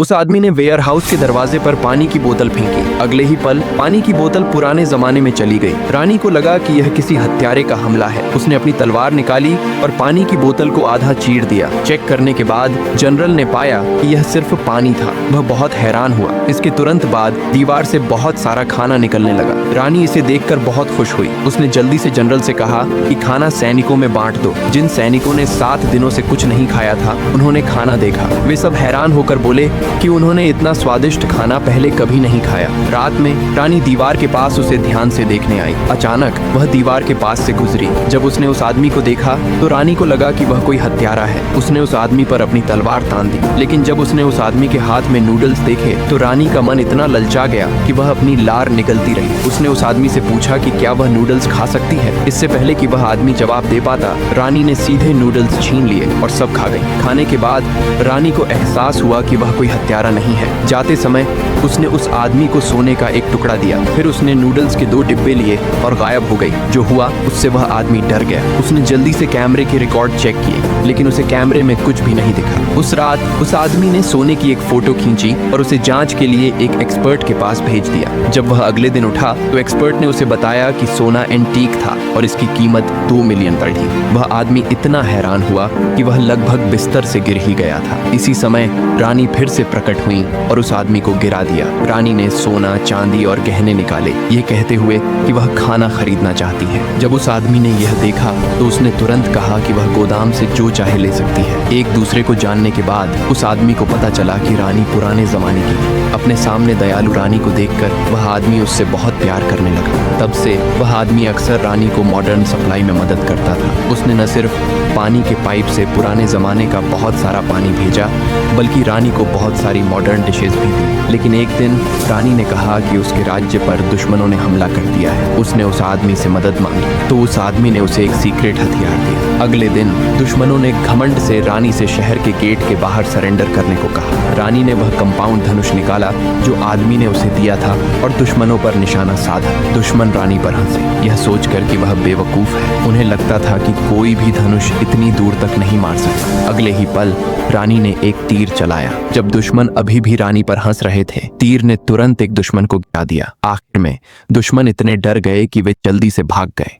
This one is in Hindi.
उस आदमी ने वेयर हाउस के दरवाजे पर पानी की बोतल फेंकी। अगले ही पल पानी की बोतल पुराने जमाने में चली गई। रानी को लगा कि यह किसी हत्यारे का हमला है। उसने अपनी तलवार निकाली और पानी की बोतल को आधा चीर दिया। चेक करने के बाद जनरल ने पाया कि यह सिर्फ पानी था। वह बहुत हैरान हुआ। इसके तुरंत बाद दीवार से बहुत सारा खाना निकलने लगा। रानी इसे देखकर बहुत खुश हुई। उसने जल्दी से जनरल से कहा कि खाना सैनिकों में बांट दो। जिन सैनिकों ने 7 दिनों से कुछ नहीं खाया था उन्होंने खाना देखा। वे सब हैरान होकर बोले कि उन्होंने इतना स्वादिष्ट खाना पहले कभी नहीं खाया। रात में रानी दीवार के पास उसे ध्यान से देखने आई। अचानक वह दीवार के पास से गुजरी। जब उसने उस आदमी को देखा तो रानी को लगा कि वह कोई हत्यारा है। उसने उस आदमी पर अपनी तलवार तान दी। लेकिन जब उसने उस आदमी के हाथ में नूडल्स देखे तो रानी का मन इतना ललचा गया कि वह अपनी लार निकलती रही। उसने उस आदमी से पूछा कि क्या वह नूडल्स खा सकती है। इससे पहले कि वह आदमी जवाब दे पाता, रानी ने सीधे नूडल्स छीन लिए और सब खा गई। खाने के बाद रानी को एहसास हुआ कि वह कोई हत्यारा नहीं है। जाते समय उसने उस आदमी को सोने का एक टुकड़ा दिया। फिर उसने नूडल्स के 2 डिब्बे लिए और गायब हो गई। जो हुआ उससे वह आदमी डर गया। उसने जल्दी से कैमरे के रिकॉर्ड चेक किए लेकिन उसे कैमरे में कुछ भी नहीं दिखा। उस रात उस आदमी ने सोने की एक फोटो खींची और उसे जांच के लिए एक एक्सपर्ट के पास भेज दिया। जब वह अगले दिन उठा तो एक्सपर्ट ने उसे बताया कि सोना एंटीक था और इसकी कीमत 2 मिलियन पर थी। वह आदमी इतना हैरान हुआ कि वह लगभग बिस्तर से गिर ही गया था। इसी समय रानी फिर से प्रकट हुई और उस आदमी को गिरा दिया। रानी ने सोना, चांदी और गहने निकाले, ये कहते हुए कि वह खाना खरीदना चाहती है। जब उस आदमी ने यह देखा तो उसने तुरंत कहा कि वह गोदाम से जो चाहे ले सकती है। एक दूसरे को जानने के बाद उस आदमी को पता चला कि रानी पुराने जमाने की है। अपने सामने दयालु रानी को देखकर वह आदमी उससे बहुत प्यार करने लगा। तब से वह आदमी अक्सर रानी को मॉडर्न सप्लाई में मदद करता था। उसने न सिर्फ पानी के पाइप से पुराने जमाने का बहुत सारा पानी भेजा बल्कि रानी को बहुत सारी मॉडर्न डिशेज भी दी। लेकिन एक दिन रानी ने कहा कि उसके राज्य पर दुश्मनों ने हमला कर दिया है। उसने उस आदमी से मदद मांगी तो उस आदमी ने उसे एक सीक्रेट हथियार दिया। अगले दिन दुश्मनों ने घमंड से रानी से शहर के गेट के बाहर सरेंडर करने को कहा। रानी ने वह कंपाउंड धनुष निकाला जो आदमी ने उसे दिया था और दुश्मनों पर निशाना साधा। दुश्मन रानी पर हंसे, यह सोचकर कि वह बेवकूफ है। उन्हें लगता था कि कोई भी धनुष इतनी दूर तक नहीं मार सकता। अगले ही पल रानी ने एक तीर चलाया। जब दुश्मन अभी भी रानी पर हंस रहे थे, तीर ने तुरंत एक दुश्मन को गिरा दिया। आखिर में दुश्मन इतने डर गए कि वे जल्दी से भाग गए।